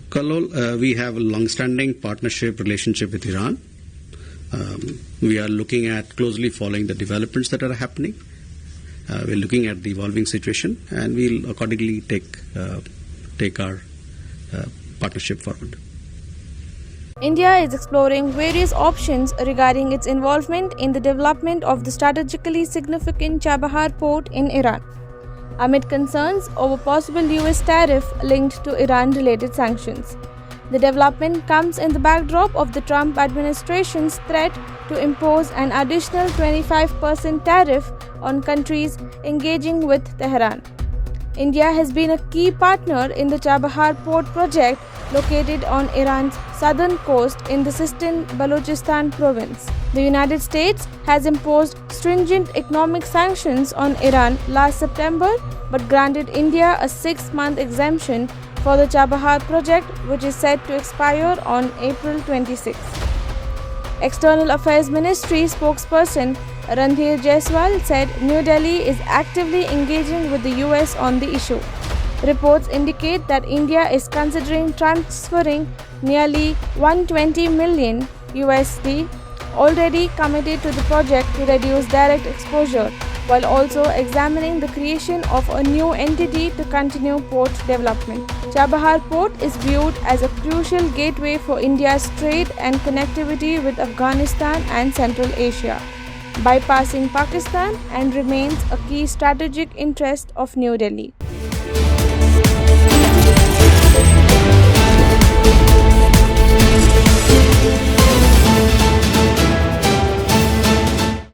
Kalol, we have a long-standing partnership relationship with Iran. We are looking at closely following the developments that are happening. We're looking at the evolving situation, and we'll accordingly take our partnership forward. India is exploring various options regarding its involvement in the development of the strategically significant Chabahar port in Iran, amid concerns over possible US tariff linked to Iran-related sanctions. The development comes in the backdrop of the Trump administration's threat to impose an additional 25% tariff on countries engaging with Tehran. India has been a key partner in the Chabahar port project located on Iran's southern coast in the Sistan Balochistan province. The United States has imposed stringent economic sanctions on Iran last September but granted India a 6-month exemption for the Chabahar project, which is set to expire on April 26. External Affairs Ministry spokesperson Randhir Jaiswal said New Delhi is actively engaging with the US on the issue. Reports indicate that India is considering transferring nearly $120 million USD already committed to the project to reduce direct exposure, while also examining the creation of a new entity to continue port development. Chabahar port is viewed as a crucial gateway for India's trade and connectivity with Afghanistan and Central Asia, bypassing Pakistan, and remains a key strategic interest of New Delhi.